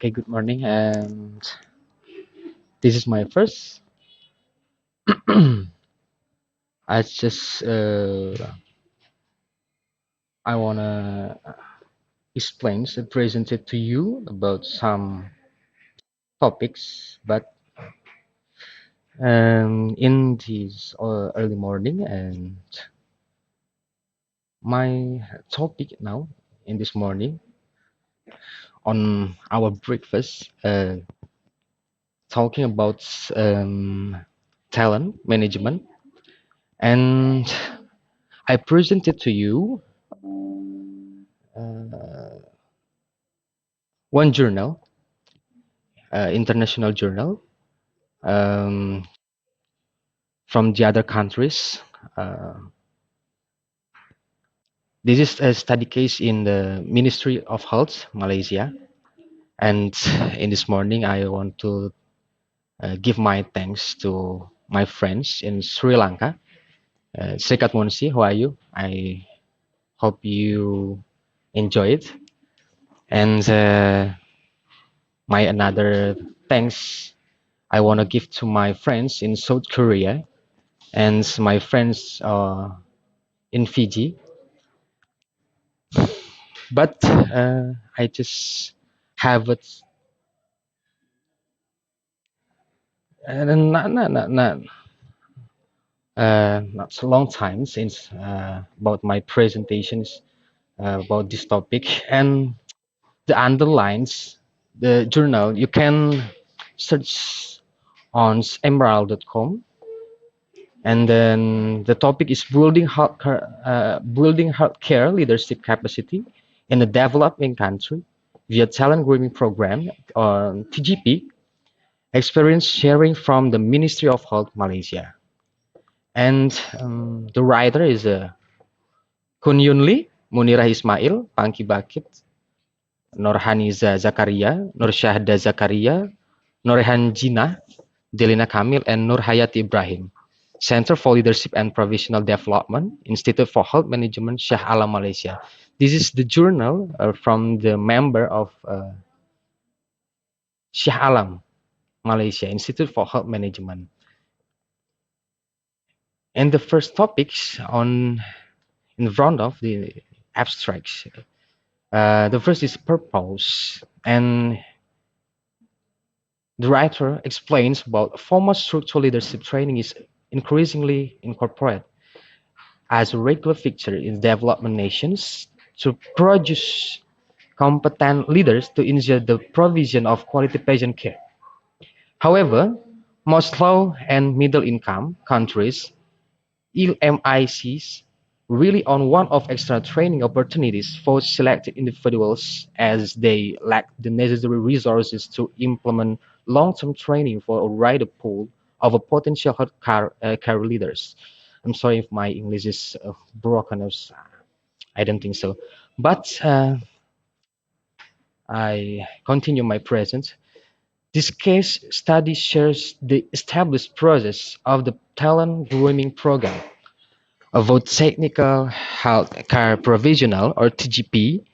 Okay, good morning, and this is my first. I just I wanna explain, present it to you about some topics, but in this early morning, and my topic now in this morning on our breakfast, talking about talent management, and I presented to you uh, one journal, international journal um, from the other countries. Uh, this is a study case in the Ministry of Health Malaysia, and in this morning I want to give my thanks to my friends in Sri Lanka. Srikat Monsi, how are you? I hope you enjoy it. And my another thanks I want to give to my friends in South Korea and my friends in Fiji. But I just have it, not so long time since about my presentations about this topic, and the underlines the journal you can search on emerald.com, and then the topic is building healthcare leadership capacity in a developing country via talent grooming program on TGP experience sharing from the Ministry of Health Malaysia. And the writer is Kun Yun Lee, Munirah Ismail, Pangie Bakit, Norhaniza Zakaria, Nursyahda Zakaria, Norehan Jinah, Delina Kamil, and Hayati Ibrahim. Center for Leadership and Provisional Development, Institute for Health Management, Shah Alam, Malaysia. This is the journal from the member of Shah Alam, Malaysia, Institute for Health Management. And the first topics on in front of the abstracts. The first is purpose, and the writer explains about formal structural leadership training is increasingly incorporated as a regular feature in development nations to produce competent leaders to ensure the provision of quality patient care. However, most low and middle income countries LMICs really on one of extra training opportunities for selected individuals as they lack the necessary resources to implement long-term training for a wider pool of a potential care leaders. I'm sorry if my English is broken. I don't think so. But I continue my present. This case study shares the established process of the Talent Grooming Programme about technical health care provisional or TGP,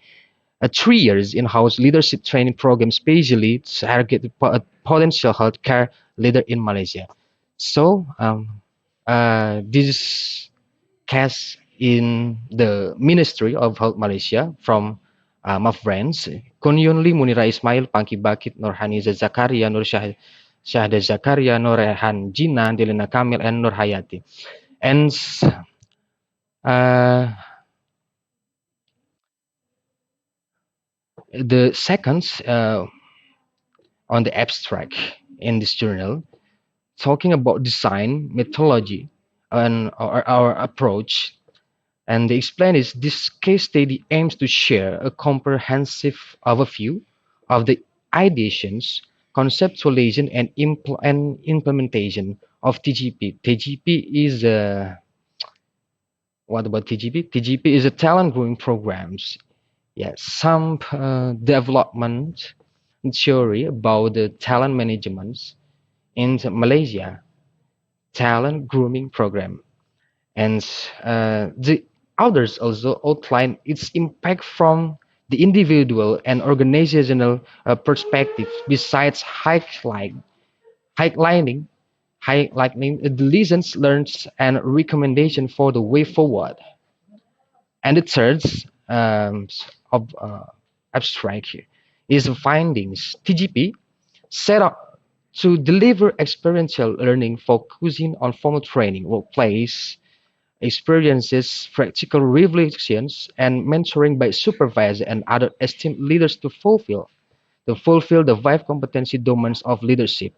a 3 years in-house leadership training program specially targeted a potential healthcare leader in Malaysia. So this case in the Ministry of Health Malaysia from my friends Kun Yun Lee, Munirah Ismail, Pangie Bakit, Norhaniza Zakaria, Nursyahda Zakaria, Norehan Jinah, Delina Kamil, and Hayati. And uh, the second on the abstract in this journal, talking about design methodology and our approach, and they explain is this case study aims to share a comprehensive overview of the ideations, conceptualization, and implementation of TGP. TGP is a what about TGP? TGP is a talent growing programs. Yes, some development theory about the talent management in Malaysia, talent grooming program, and the others also outline its impact from the individual and organizational perspective, besides highlighting, highlighting the lessons learned and recommendation for the way forward. And the third um, of abstract here is the findings. TGP set up to deliver experiential learning focusing on formal training, workplace experiences, practical reflections, and mentoring by supervisors and other esteemed leaders to fulfill the five competency domains of leadership: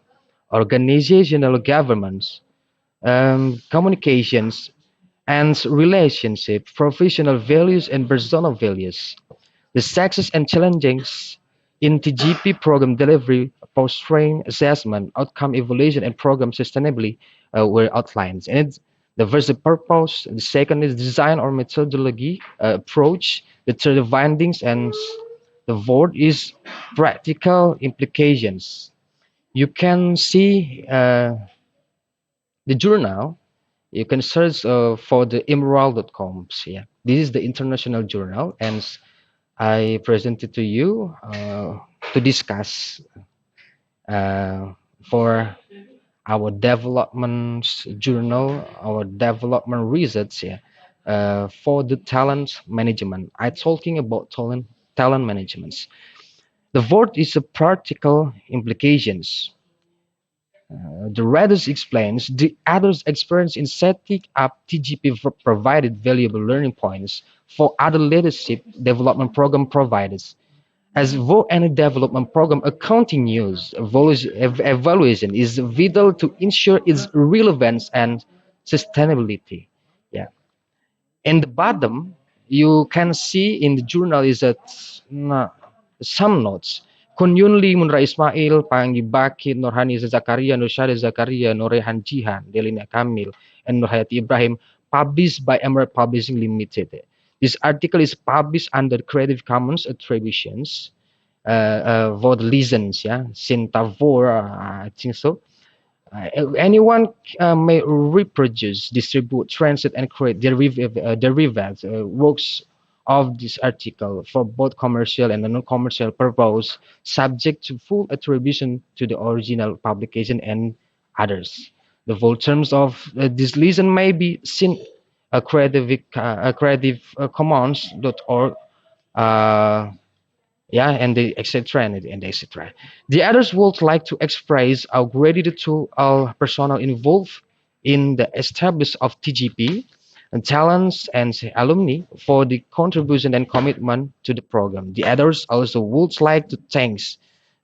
organizational governance, communications, and relationship, professional values, and personal values. The success and challenges in TGP program delivery, post-training assessment, outcome evaluation, and program sustainability were outlined. And the first the purpose, the second is design or methodology approach, the third the findings, and the fourth is practical implications. You can see the journal. You can search for the emerald.com. Yeah, this is the international journal, and I presented to you to discuss uh, for our development journal, our development research, yeah, for the talent management. I talking about talent management. The fourth is the practical implications. The Redis explains the others' experience in setting up TGP provided valuable learning points for other leadership development program providers. As for any development program, a continuous evaluation is vital to ensure its relevance and sustainability. Yeah. In the bottom, you can see in the journal is that some notes. Kun Yun Lee, Munirah Ismail, Pangie Bakit, Norhaniza Zakaria, Nursyahda Zakaria, Norehan Jinah, Delina Kamil, and Hayati Ibrahim, published by Emerald Publishing Limited. This article is published under Creative Commons attributions for the license, yeah, Sintavor, I think so. Anyone may reproduce, distribute, translate, and create derivatives works of this article for both commercial and non-commercial purpose, subject to full attribution to the original publication and others. The full terms of this license may be seen at creative commons.org, yeah, and the etc. and etc. The others would like to express our gratitude to all personnel involved in the establishment of TGP and talents and alumni for the contribution and commitment to the program. The others also would like to thank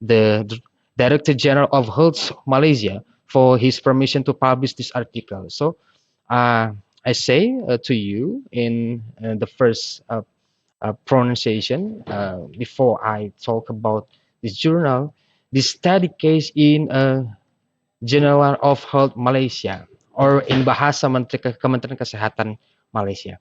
the Director General of Health Malaysia for his permission to publish this article. So uh, I say to you in the first pronunciation before I talk about this journal. This study case in General of Health Malaysia or in bahasa Kementerian Kesehatan Malaysia.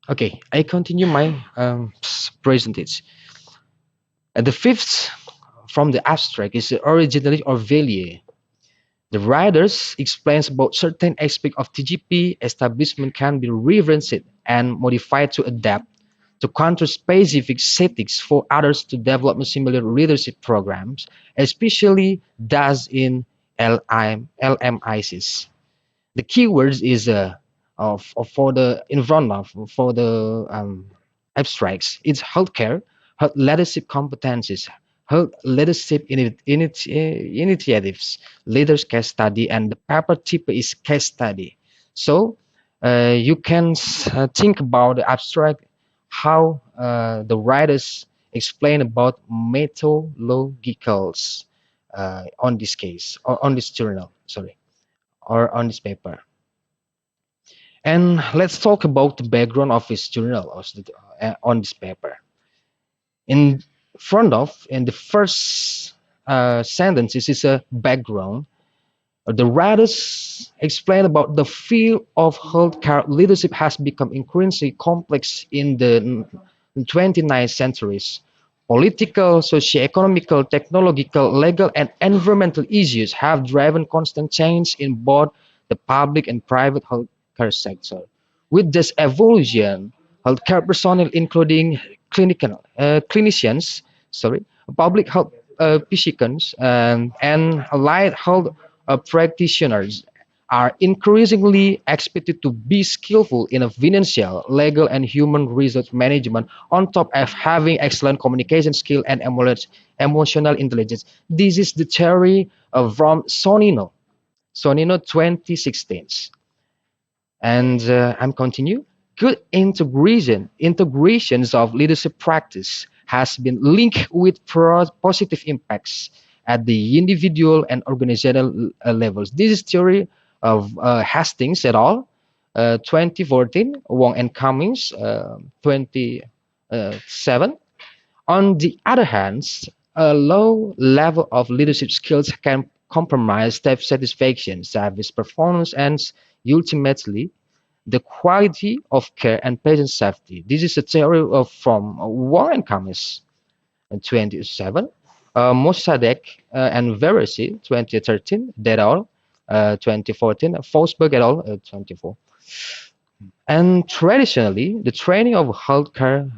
Okay, I continue my presentation. The fifth from the abstract is originally or value. The writers explains about certain aspects of TGP establishment can be revanced and modified to adapt to country-specific settings for others to develop similar leadership programs, especially those in LMICs. The keywords is for the in front of for the abstracts. It's healthcare, health leadership competencies, health leadership initiatives, leaders case study, and the paper tip is case study. So you can think about the abstract how the writers explain about methodologicals on this case or on this journal. Sorry, or on this paper. And let's talk about the background of his journal on this paper. In front of, in the first sentence, this is a background. The writers explain about the field of healthcare leadership has become increasingly complex in the 29th centuries. Political, socio-economical, technological, legal, and environmental issues have driven constant change in both the public and private healthcare sector. With this evolution, healthcare personnel, including clinicians, public health physicians, and allied health practitioners, are increasingly expected to be skillful in financial, legal, and human resource management, on top of having excellent communication skill and emotional intelligence. This is the theory from Sonino 2016. And I'm continue. Good integrations of leadership practice has been linked with positive impacts at the individual and organizational levels. This is theory of Hastings et al. 2014, Wong and Cummings 27. On the other hand, a low level of leadership skills can compromise staff satisfaction, service performance, and ultimately the quality of care and patient safety. This is a theory from Warren Cummings in 27, Mossadegh and Veresi 2013, et al. 2014, Forsberg et al. 24. And traditionally, the training of healthcare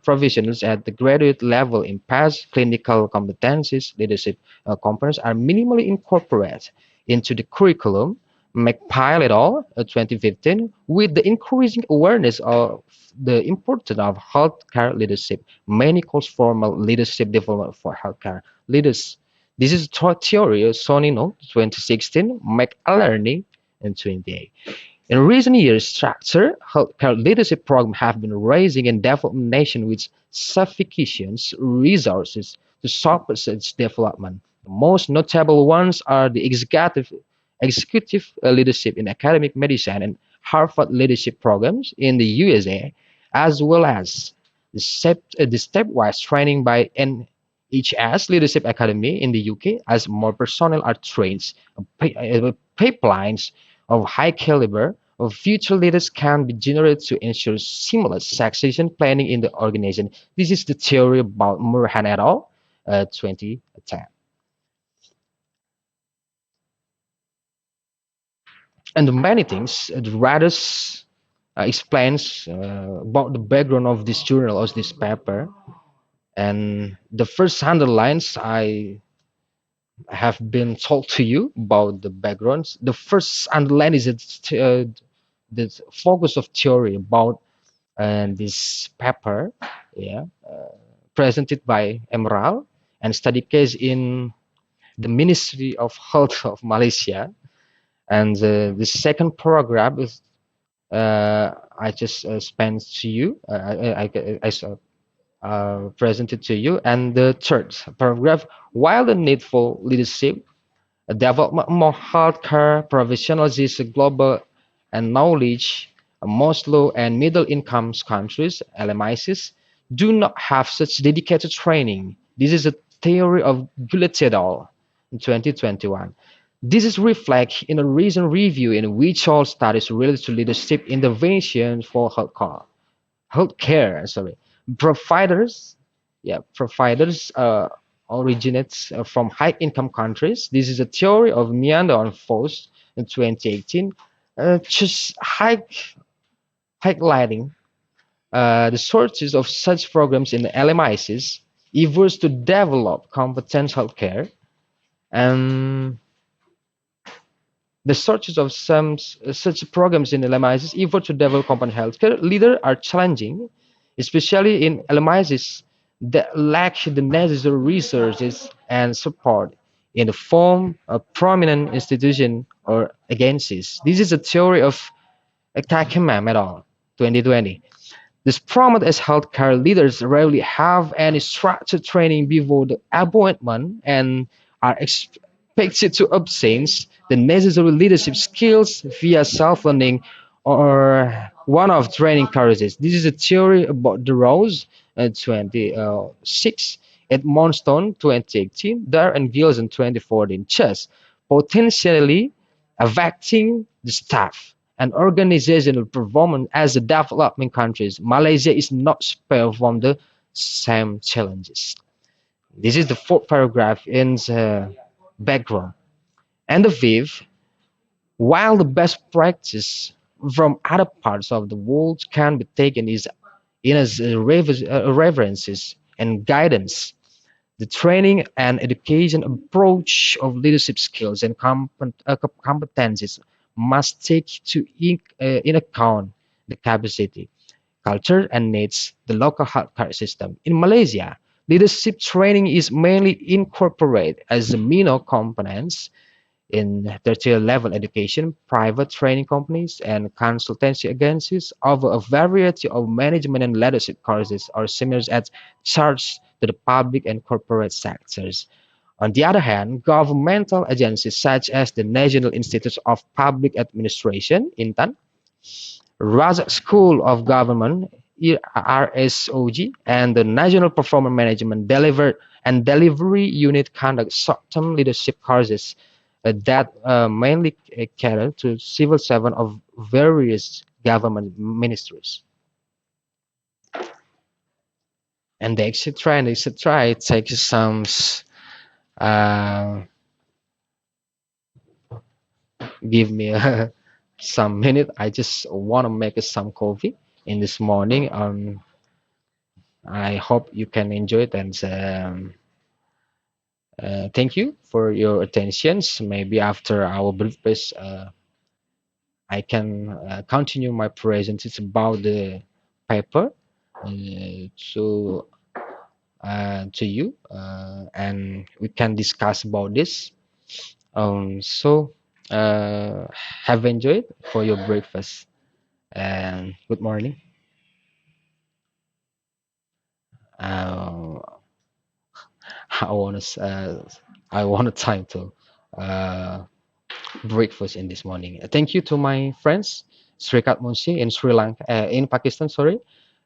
professionals at the graduate level in past clinical competencies, leadership components are minimally incorporated into the curriculum. McPile et al. 2015, with the increasing awareness of the importance of healthcare leadership, many calls formal leadership development for healthcare leaders. This is theory of Sonino 2016, McAlerney in 28. In recent years, structured healthcare leadership programs have been raising in developing nations with sufficient resources to support such development. The most notable ones are the executive leadership in academic medicine and Harvard leadership programs in the USA, as well as the stepwise training by NHS Leadership Academy in the UK, as more personnel are trained. Pipelines of high caliber of future leaders can be generated to ensure seamless succession planning in the organization. This is the theory about Murhan et al. 2010. And many things, the writers explains about the background of this journal or this paper. And the first 100 lines I have been told to you about the backgrounds. The first underline is the focus of theory about this paper, yeah, presented by Emerald and study case in the Ministry of Health of Malaysia. And the second paragraph is I just spent to you. Presented to you. And the third paragraph, while the need for leadership development more healthcare professionals is global and knowledge, most low and middle income countries, LMICs, do not have such dedicated training. This is a theory of Gillett et al. In 2021. This is reflected in a recent review in which all studies related to leadership intervention for healthcare, providers, providers originates from high income countries. This is a theory of Meander and Faust in 2018, just highlighting the sources of such programs in the LMICs, efforts to develop competent healthcare, and the sources of some such programs in LMICs, effort to develop competent healthcare leaders are challenging, especially in LMICs that lack the necessary resources and support in the form of prominent institutions or agencies. This is a theory of Takimam et al. 2020. This promote as healthcare leaders rarely have any structured training before the appointment and are expected to obtain the necessary leadership skills via self-learning or one of training courses. This is a theory about the Rose 26, at Monstone 2018, Dar and Gilson 2014. Thus, potentially affecting the staff and organizational performance as the developing countries. Malaysia is not spared from the same challenges. This is the fourth paragraph in the background. And the fifth, while the best practice from other parts of the world can be taken is in as references and guidance, the training and education approach of leadership skills and competencies must take in account the capacity, culture, and needs the local healthcare system. In Malaysia, leadership training is mainly incorporated as a minor components in tertiary level education, private training companies, and consultancy agencies offer a variety of management and leadership courses or seminars at charge to the public and corporate sectors. On the other hand, governmental agencies such as the National Institute of Public Administration (INTAN), Razak School of Government (RSOG), and the National Performance Management Delivery Unit conduct short-term leadership courses that mainly cater to civil servants of various government ministries. And the etc. It takes uh, give me some minute. I just want to make some coffee in this morning. I hope you can enjoy it and thank you for your attentions. Maybe after our breakfast, I can continue my presentations about the paper to to you, and we can discuss about this. So have enjoyed for your breakfast and good morning. Uh, I want to I want a time to uh, breakfast in this morning. Thank you to my friends Srikat Munshi in Sri Lanka, in Pakistan. Sorry,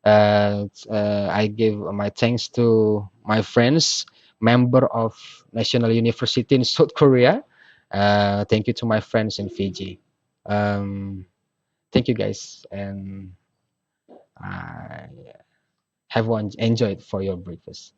I give my thanks to my friends, member of National University in South Korea. Thank you to my friends in Fiji. Um, Thank you guys, and I have one enjoyed for your breakfast.